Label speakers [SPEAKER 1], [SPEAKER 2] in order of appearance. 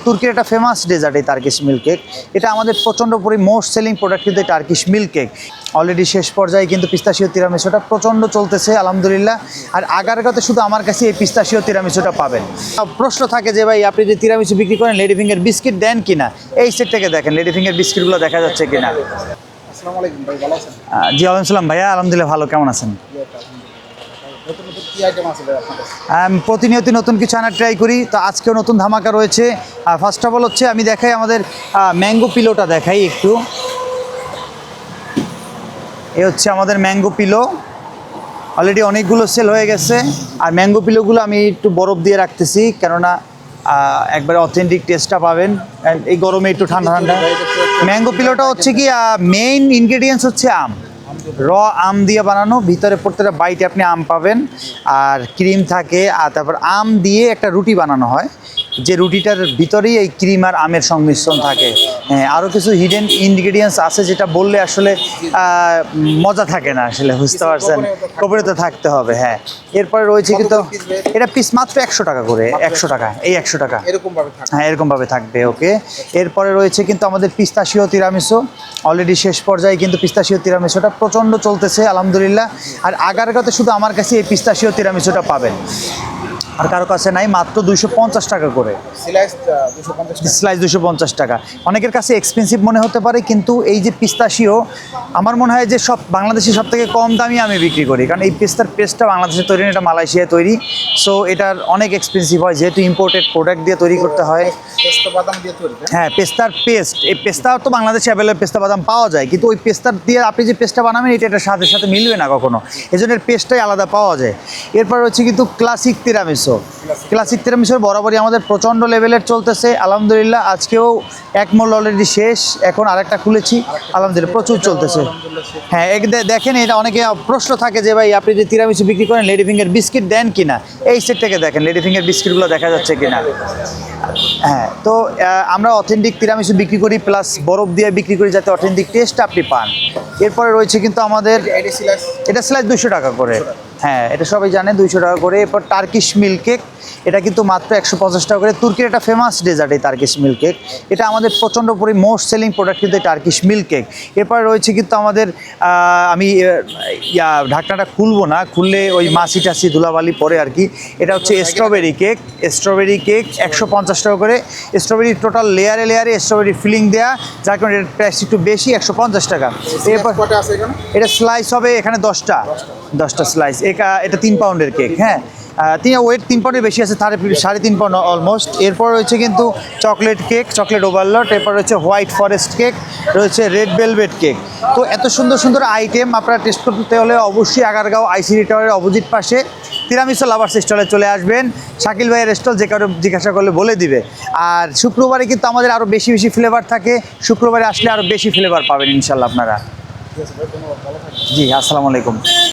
[SPEAKER 1] তুর্কির একটা famous dessert এই Turkish milk cake. এটা আমাদের প্রচণ্ড মোস্ট সেলিং প্রোডাক্ট কিন্তু এই টার্কিশ মিল্ক কেক। অলরেডি শেষ পর্যায়ে কিন্তু পিস্তাশিও তিরামিসুটা প্রচণ্ড চলতেছে আলহামদুলিল্লাহ। আর আগারগাঁওতে শুধু আমার কাছে এই পিস্তাশিও তিরামিসুটা পাবেন। প্রশ্ন থাকে যে ভাই আপনি যে তিরামিসু বিক্রি করেন লেডি ফিঙ্গার বিস্কিট দেন কিনা, এই সেটটাকে দেখেন লেডি ফিঙ্গার বিস্কিটগুলো দেখা যাচ্ছে কিনা।
[SPEAKER 2] আসসালামু আলাইকুম ভাই, ভালো আছেন?
[SPEAKER 1] জি ওয়ালাইকুম সালাম ভাইয়া, আলহামদুলিল্লাহ ভালো, কেমন আছেন?
[SPEAKER 2] নতুন নতুন কি আইটেম আছে ভাই আপনাদের?
[SPEAKER 1] প্রতিনিয়ত নতুন কিছু আনার ট্রাই করি, তো আজকেও নতুন ধামাকা রয়েছে। ফার্স্ট অফ অল হচ্ছে আমি দেখাই আমাদের ম্যাঙ্গো পিলোটা দেখাই একটু। এ হচ্ছে আমাদের ম্যাঙ্গো পিলো, অলরেডি অনেকগুলো সেল হয়ে গেছে। আর ম্যাঙ্গো পিলোগুলো আমি একটু বরফ দিয়ে রাখতেছি, কেননা একবারে অথেন্টিক টেস্টটা পাবেন এই গরমে, একটু ঠান্ডা ঠান্ডা। ম্যাঙ্গো পিলোটা হচ্ছে কি মেইন ইনগ্রেডিয়েন্টস হচ্ছে আম, র আম দিয়ে বানানো। ভিতরে প্রত্যেকটা বাইটে আপনি আম পাবেন, আর ক্রিম থাকে। আর তারপর আম দিয়ে একটা রুটি বানানো হয়, যে রুটিটার ভিতরেই এই ক্রিম আর আমের সংমিশ্রণ থাকে। হ্যাঁ, আরও কিছু হিডেন ইনগ্রেডিয়েন্টস আছে যেটা বললে আসলে মজা থাকে না, আসলে বুঝতে পারছেন, গোপনীয়তা থাকতে হবে। হ্যাঁ, এরপরে রয়েছে কিন্তু এটা পিস মাত্র 100 টাকা করে, 100 টাকা, এই 100 টাকা
[SPEAKER 2] এরকমভাবে থাকে?
[SPEAKER 1] হ্যাঁ, এরকমভাবে থাকবে। ওকে, এরপরে রয়েছে কিন্তু আমাদের পিস্তাশিও তিরামিসু। অলরেডি শেষ পর্যায়ে কিন্তু পিস্তাশিও তিরামিসুটা প্রচণ্ড চলতেছে আলহামদুলিল্লাহ। আর আগারগাঁওতে শুধু আমার কাছে এই পিস্তাশিও তিরামিসুটা পাবেন, আর কারো কাছে নাই। মাত্র 250 টাকা করে স্লাইস, 250 টাকা। অনেকের কাছে এক্সপেন্সিভ মনে হতে পারে, কিন্তু এই যে পিস্তাশিও আমার মনে হয় যে সব বাংলাদেশে সব থেকে কম দামি আমি বিক্রি করি, কারণ এই পেস্তার পেস্টটা বাংলাদেশে তৈরি না, এটা মালয়েশিয়ায় তৈরি। সো এটার অনেক এক্সপেন্সিভ হয়, যেহেতু ইম্পোর্টেড প্রোডাক্ট দিয়ে তৈরি করতে হয়।
[SPEAKER 2] পেস্তা বাদাম দিয়ে তৈরি?
[SPEAKER 1] হ্যাঁ, পেস্তার পেস্ট, এই পেস্তা তো বাংলাদেশে অ্যাভেলেবল পেস্তা বাদাম পাওয়া যায়, কিন্তু ওই পেস্তার দিয়ে আপনি যে পেস্টটা বানাবেন এটা এটার সাথে সাথে মিলবে না কখনো, এই জন্য এর পেস্টটাই আলাদা পাওয়া যায়। এরপর হচ্ছে কিন্তু ক্লাসিক তিরামিসু। ক্লাসিক তিরামিসুর বরাবরই আমাদের প্রচণ্ড লেভেলের চলতেছে আলহামদুলিল্লাহ। আজকেও এক মোল অলরেডি শেষ, এখন আরেকটা খুলেছি আলহামদুলিল্লাহ, প্রচুর চলতেছে। হ্যাঁ, দেখেন, এটা অনেকে প্রশ্ন থাকে যে ভাই আপনি যে তিরামিসু বিক্রি করেন লেডি ফিঙ্গার বিস্কিট দেন কিনা, এই সেটটাকে দেখেন লেডি ফিঙ্গার বিস্কিটগুলো দেখা যাচ্ছে কিনা। হ্যাঁ, তো আমরা অথেন্টিক তিরামিসু বিক্রি করি, প্লাস বরফ দিয়ে বিক্রি করি, যাতে অথেন্টিক টেস্ট আপনি পান। এরপরে রয়েছে কিন্তু আমাদের এটা স্লাইস 200 টাকা করে। হ্যাঁ, এটা সবাই জানে 200 টাকা করে। এরপর টার্কিশ মিল্ক কেক, এটা কিন্তু মাত্র 150 টাকা করে। তুর্কির একটা ফেমাস ডেজার্ট এই টার্কিশ মিল্ক কেক। এটা আমাদের প্রচণ্ড মোস্ট সেলিং প্রোডাক্ট কিন্তু এই টার্কিশ মিল্ক কেক। এরপর রয়েছে কিন্তু আমাদের আমি ঢাকনাটা খুলবো না, খুললে ওই মাছি টাছি ধুলাবালি পরে আর কি। এটা হচ্ছে স্ট্রবেরি কেক। স্ট্রবেরি কেক 150 টাকা করে। স্ট্রবেরি টোটাল লেয়ারে লেয়ারে স্ট্রবেরি ফিলিং দেওয়া, যার কারণে এর প্রাইস একটু বেশি, 150 টাকা। এরপর এটা স্লাইস হবে এখানে 10টা স্লাইস। এটা 3 পাউন্ডের কেক। হ্যাঁ, ওয়েট 3 পাউন্ডের বেশি আছে, 3.5 পাউন্ড অলমোস্ট। এরপর রয়েছে কিন্তু চকলেট কেক, চকলেট ওভারলোড। এরপর রয়েছে হোয়াইট ফরেস্ট কেক, রয়েছে রেড ভেলভেট কেক। তো এত সুন্দর সুন্দর আইটেম আপনারা টেস্ট করতে হলে অবশ্যই আগারগাঁও আইসিডি টাওয়ারের অপোজিট পাশে তিরামিসু লাভার্স স্টলে চলে আসবেন। শাকিল ভাইয়ের স্টল, যে কারো জিজ্ঞাসা করলে বলে দিবে। আর শুক্রবারে কিন্তু আমাদের আরও বেশি বেশি ফ্লেভার থাকে, শুক্রবারে আসলে আরও বেশি ফ্লেভার পাবেন ইনশাল্লাহ আপনারা। জি, আসসালামু আলাইকুম।